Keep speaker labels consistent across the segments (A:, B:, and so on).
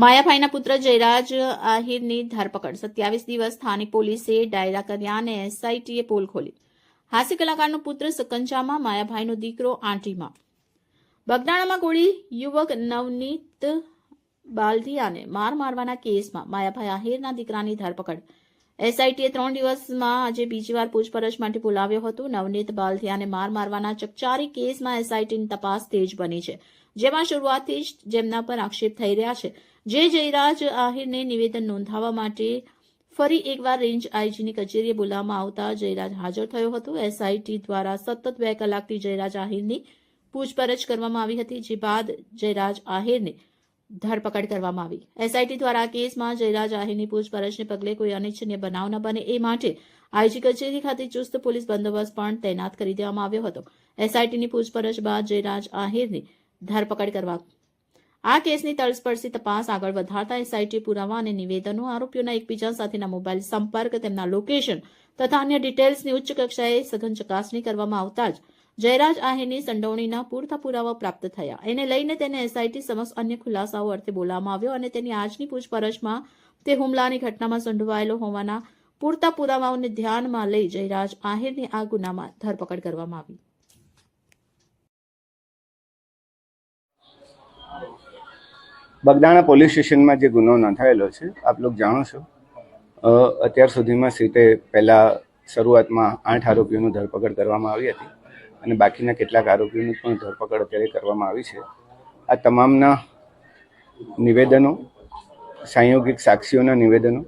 A: માયાભાઈના પુત્ર જયરાજ આહિરની ધરપકડ 27 દિવસ સ્થાનિક પોલીસે ડાયરા કર્યા અને એસઆઈટીએ પોલ ખોલી. હાસ્ય કલાકારનો પુત્ર સકંજામાં, માયાભાઈનો દીકરો આંટીમાં. બગદાણામાં ગોળી યુવક નવનીત બાલધિયાને માર મારવાના કેસમાં માયાભાઈ આહિરના દીકરાની ધરપકડ. એસઆઈટીએ 3 દિવસમાં આજે બીજી વાર પૂછપરછ માટે બોલાવ્યો હતો. નવનીત બાલધિયાને માર મારવાના ચકચારી કેસમાં એસઆઈટીની તપાસ તેજ બની છે, જેમાં શરૂઆતથી જ જેમના પર આક્ષેપ થઈ રહ્યા છે જે જયરાજ આહિરને નિવેદન નોંધાવવા માટે ફરી એકવાર રેન્જ આઈજીની કચેરીએ બોલાવવામાં આવતા જયરાજ હાજર થયો હતો. એસઆઈટી દ્વારા સતત 2 કલાકથી જયરાજ આહિરની પૂછપરછ કરવામાં આવી હતી, જે બાદ જયરાજ આહિરની ધરપકડ કરવામાં આવી. એસઆઈટી દ્વારા આ કેસમાં જયરાજ આહિરની પૂછપરછને પગલે કોઈ અનિચ્છનીય બનાવ ન બને એ માટે આઈજી કચેરી ખાતે ચુસ્ત પોલીસ બંદોબસ્ત પણ તૈનાત કરી દેવામાં આવ્યો હતો. એસઆઈટીની પૂછપરછ બાદ જયરાજ આહિરની ધરપકડ કરવા આ કેસની તલસ્પર્શી તપાસ આગળ વધારતા એસઆઈટી પુરાવા અને નિવેદનો, આરોપીઓના એકબીજા સાથેના મોબાઈલ સંપર્ક, તેમના લોકેશન તથા અન્ય ડિટેલ્સની ઉચ્ચ કક્ષાએ સઘન ચકાસણી કરવામાં આવતા જ જયરાજ આહિરની સંડોવણીના પૂરતા પુરાવા પ્રાપ્ત થયા. એને લઈને તેને એસઆઈટી સમક્ષ અન્ય ખુલાસાઓ અર્થે બોલાવવામાં આવ્યો અને તેની આજની પૂછપરછમાં તે હુમલાની ઘટનામાં સંડોવાયેલો હોવાના પૂરતા પુરાવાઓને ધ્યાનમાં લઈ જયરાજ આહિરની આ ગુનામાં ધરપકડ કરવામાં આવી.
B: બગદાણા પોલીસ સ્ટેશનમાં જે ગુનો નોંધાયેલો છે, આપ લોકો જાણો છો, અત્યાર સુધીમાં સીટે પહેલાં શરૂઆતમાં 8 આરોપીઓની ધરપકડ કરવામાં આવી હતી અને બાકીના કેટલાક આરોપીઓની પણ ધરપકડ અત્યારે કરવામાં આવી છે. આ તમામના નિવેદનો, સાંયોગિક સાક્ષીઓના નિવેદનો,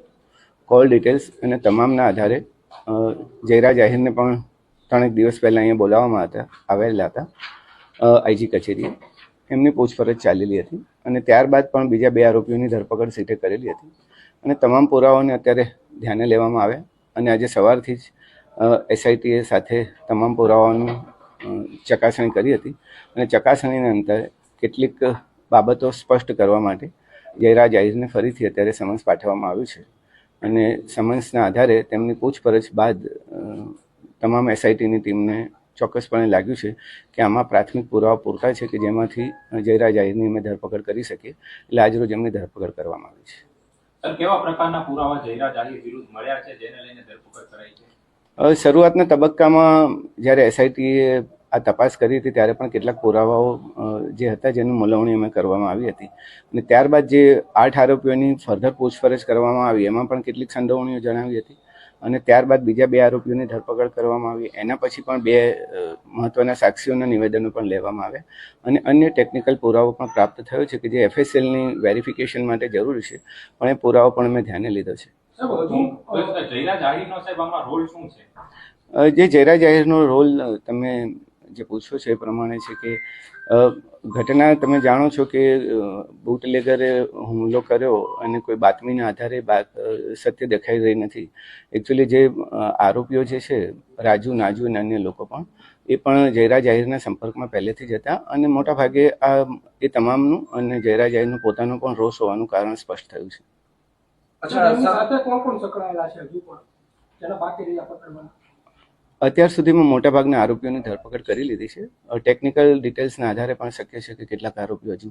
B: કોલ ડિટેલ્સ અને તમામના આધારે જયરાજ આહિરને પણ 3 દિવસ પહેલાં અહીંયા બોલાવવામાં આવેલા હતા આઈજી કચેરીએ. એમની પૂછપરછ ચાલેલી હતી અને ત્યારબાદ પણ બીજા 2 આરોપીઓની ધરપકડ સીટે કરેલી હતી અને તમામ પુરાવાઓને અત્યારે ધ્યાને લેવામાં આવ્યા અને આજે સવારથી જ એસઆઈટીએ સાથે તમામ પુરાવાઓની ચકાસણી કરી હતી અને ચકાસણીના અંતે કેટલીક બાબતો સ્પષ્ટ કરવા માટે જયરાજ આહિરને ફરીથી અત્યારે સમન્સ પાઠવવામાં આવ્યું છે અને સમન્સના આધારે તેમની પૂછપરછ બાદ તમામ એસઆઈટીની ટીમને ચોક્કસપણે લાગ્યું છે કે આમાં પ્રાથમિક પુરાવા પૂરતા છે કે જેમાંથી જયરાજ આહિરની અમે ધરપકડ કરી શકીએ, એટલે આજરોજ એમની ધરપકડ કરવામાં આવી છે.
C: સર, કેવા પ્રકારના પુરાવા જયરાજ આહિર વિરુદ્ધ મળ્યા છે જેને લઈને ધરપકડ કરાઈ છે?
B: શરૂઆતના તબક્કામાં જ્યારે એસઆઈટીએ આ તપાસ કરી હતી ત્યારે પણ કેટલાક પુરાવાઓ જે હતા જેની મૂલવણી અમે કરવામાં આવી હતી અને ત્યારબાદ જે 8 આરોપીઓની ફર્ધર પૂછપરછ કરવામાં આવી એમાં પણ કેટલીક સંડોવણીઓ જણાવી હતી અને ત્યારબાદ બીજા 2 આરોપીઓની ધરપકડ કરવામાં આવી. એના પછી પણ 2 મહત્વના સાક્ષીઓના નિવેદનો પણ લેવામાં આવ્યા અને અન્ય ટેકનિકલ પુરાવો પણ પ્રાપ્ત થયો છે કે જે એફએસએલની વેરિફિકેશન માટે જરૂરી છે, પણ એ પુરાવો પણ મેં ધ્યાને લીધો છે. જે જયરાજ આહિરનો રોલ તમે જે પૂછો છો એ પ્રમાણે છે કે ઘટના તમે જાણો છો કે બુટલેગરે હુમલો કર્યો અને કોઈ બાતમીના આધારે સત્ય દેખાઈ રહી નથી. એકચ્યુઅલી જે આરોપીઓ જે છે, રાજુ, નાજુ અને અન્ય લોકો પણ એ પણ જયરાજ આહિરના સંપર્કમાં પહેલેથી જ હતા અને મોટાભાગે એ તમામનું અને જયરાજ આહિરનું પોતાનું પણ રોષ હોવાનું કારણ સ્પષ્ટ થયું છે. અત્યાર સુધીમાં મોટાભાગના આરોપીઓની ધરપકડ કરી લીધી છે. ટેકનિકલ ડિટેલ્સના આધારે પણ શક્ય છે કે કેટલાક આરોપીઓ હજુ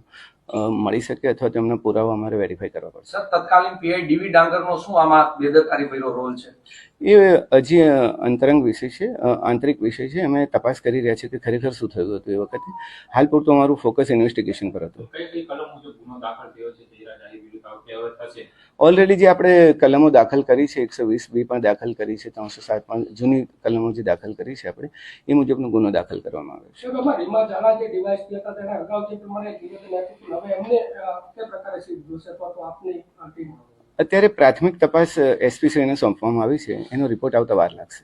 B: મળી શકે અથવા તેમના પુરાવા અમારે વેરીફાઈ કરવા પડશે.
D: સર, તત્કાલીન પીઆઈ ડીવી ડાંગરનો શું આમાં બેદરકારી ભર્યો રોલ છે?
B: એ હજી અંતરંગ વિષય છે, આંતરિક વિષય છે. અમે તપાસ કરી રહ્યા છીએ કે ખરેખર શું થયું હતું એ વખતે. હાલ પૂરતું અમારું ફોકસ ઇન્વેસ્ટિગેશન પર હતું. ઓલરેડી જે આપણે કલમો દાખલ કરી છે, 120B પણ દાખલ કરી છે, 307 પણ જૂની કલમો જે દાખલ કરી છે આપણે એ મુજબનો ગુનો દાખલ કરવામાં આવ્યો છે. અત્યારે પ્રાથમિક તપાસ એસપીસીને સોંપવામાં આવી છે, એનો રિપોર્ટ આવતા વાર લાગશે.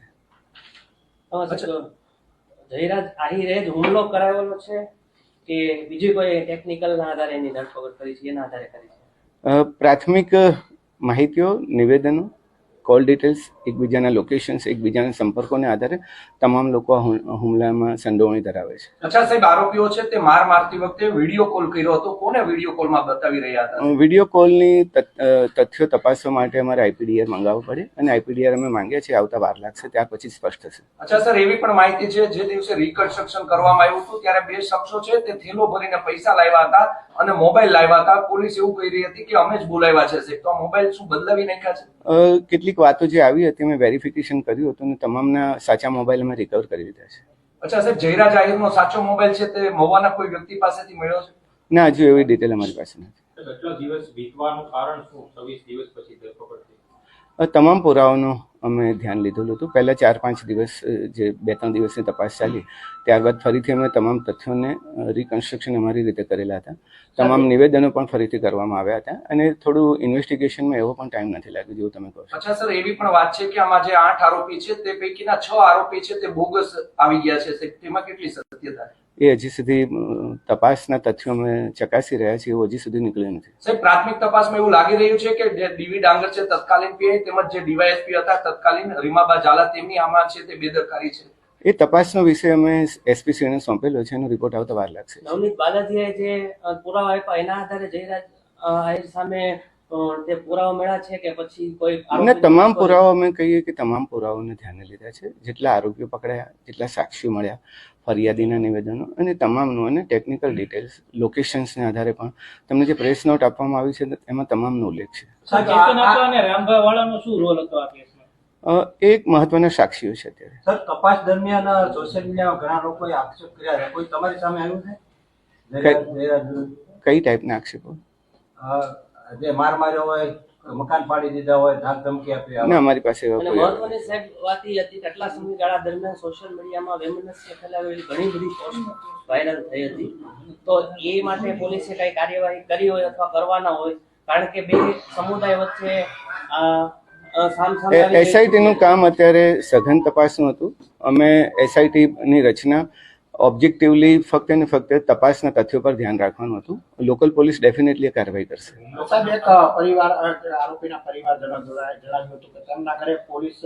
E: જયરાજ આહિરે જ હુમલો કરાવેલો છે કે બીજી કોઈ ટેકનિકલના આધારે એની ધરપકડ કરી છે, એના આધારે કરી છે?
B: પ્રાથમિક માહિતીઓ, નિવેદનો, કોલ ડિટેલ્સ, એકબીજાના લોકેશન્સ, એકબીજાના સંપર્કોને આધારે તમામ લોકો આ હુમલામાં સંડોવણી ધરાવે છે.
D: અચ્છા સાહેબ, આરોપીઓ છે તે માર મારતી વખતે વિડીયો કોલ કર્યો હતો. કોને વિડીયો કોલમાં બતાવી રહ્યા હતા?
B: વિડીયો કોલની તથ્યો તપાસવા માટે અમારે આઈપીડીઆર મંગાવવું પડે અને આઈપીડીઆર અમે માંગ્યા છે, આવતા વાર લાગશે, ત્યાર પછી સ્પષ્ટ થશે.
D: અચ્છા સર, એવી પણ માહિતી છે જે દિવસે રિકન્સ્ટ્રક્શન કરવામાં આવ્યું હતું ત્યારે બે શખ્સો છે તે થેલો ભરીને પૈસા લાવ્યા હતા અને મોબાઈલ લાવ્યા હતા. પોલીસ એવું કહી રહી હતી કે અમે જ બોલાવ્યા છે સાહેબ. તો આ મોબાઈલ શું બદલાવી નાખ્યા છે?
B: કેટલીક વાતો જે આવી હતી મેં વેરિફિકેશન કર્યું હતું અને તમામના સાચા મોબાઈલ અમે રિકવર કરી લીધા છે.
D: અચ્છા સાહેબ, જયરાજ આહિરનો સાચો મોબાઈલ છે તે મહુવાના કોઈ વ્યક્તિ પાસેથી મળ્યો છે?
B: ના, હજુ એવી ડિટેલ અમારી પાસે નથી.
C: કેટલો દિવસ વીતવાનું કારણ શું? 26 દિવસ પછી ધરપકડ થઈ.
B: તમામ પુરાવાનો અમે ધ્યાન લીધેલું હતું. પહેલા 4-5 દિવસ જે 2-3 દિવસની તપાસ ચાલી, ત્યારબાદ ફરીથી અમે તમામ તથ્યોને રિકન્સ્ટ્રક્શન અમારી રીતે કરેલા હતા. તમામ નિવેદનો પણ ફરીથી કરવામાં આવ્યા હતા અને થોડું ઇન્વેસ્ટિગેશનમાં એવો પણ ટાઈમ નથી લાગ્યો જેવું તમે કહો છો.
D: અચ્છા સર, એવી પણ વાત છે કે આમાં જે 8 આરોપી છે તે પૈકીના 6 આરોપી છે તે બોગસ આવી ગયા છે સાહેબ. તેમાં કેટલી સત્યતા?
B: એ હજી સુધી તપાસના તથ્યો અમે ચકાસી રહ્યા છીએ, એવું હજી સુધી નીકળ્યું નથી.
D: સાહેબ, પ્રાથમિક તપાસમાં એવું લાગી રહ્યું છે કે જે ડીવી ડાંગર છે તત્કાલીન પીઆઈ તેમજ જે ડીવાયએસપી હતા તત્કાલીન રીમાબા ઝાલા તેમની આમાં છે તે બેદરકારી છે.
B: એ તપાસનો વિષય અમે એસપીસીને સોંપેલો છે, એનો રિપોર્ટ આવતા વાર લાગશે.
E: નવનીત બાલાજીએ જે પુરાવા આપ્યા એના આધારે જયરાજ આહિર સામે તે પુરાવા મળ્યા છે કે પછી કોઈ
B: અને તમામ પુરાવા અમે કહીએ કે તમામ પુરાવાઓને ધ્યાને લીધા છે. જેટલા આરોપીઓ પકડાયા, જેટલા સાક્ષીઓ મળ્યા, ફરિયાદીના નિવેદનો અને તમામનું અને ટેકનિકલ ડિટેલ્સ, લોકેશન્સને આધારે પણ તમને જે પ્રેસ નોટ આપવામાં આવી છે એમાં તમામનો ઉલ્લેખ છે. એ એક મહત્વના સાક્ષીઓ છે અત્યારે.
F: સર, તપાસ દરમિયાન સોશિયલ મીડિયામાં ઘણા લોકોએ આક્ષેપ કર્યા છે. કોઈ તમારી સામે આવ્યું છે?
B: કઈ ટાઈપના આક્ષેપો?
F: જે માર માર્યો હોય, મકાન પાડી દીધા હોય, ધાક ધમકી આપી હોય?
B: ના, અમારી પાસે એવા
E: અને
B: કોઈ
E: મહત્વની સાહેબ વાત એ હતી કે આટલા સમયગાળા દરમિયાન સોશિયલ મીડિયામાં વેમનસ્ય ફેલાવેલી ઘણી બધી પોસ્ટ વાયરલ થઈ હતી. તો એ માટે પોલીસે કઈ કાર્યવાહી કરી હોય અથવા કરવાના હોય, કારણ કે બે સમુદાય વચ્ચે
B: એસઆઈટીનું કામ અત્યારે સઘન તપાસનું હતું. અમે એસઆઈટીની રચના ઓબ્જેક્ટિવલી ફક્ત ને ફક્ત તપાસના તથ્યો પર ધ્યાન રાખવાનું હતું. લોકલ પોલીસ ડેફિનેટલી કાર્યવાહી કરશે.
G: સાહેબ, એક પરિવાર આરોપીના પરિવારજનો જણાવ્યું હતું કે તેમના ઘરે પોલીસ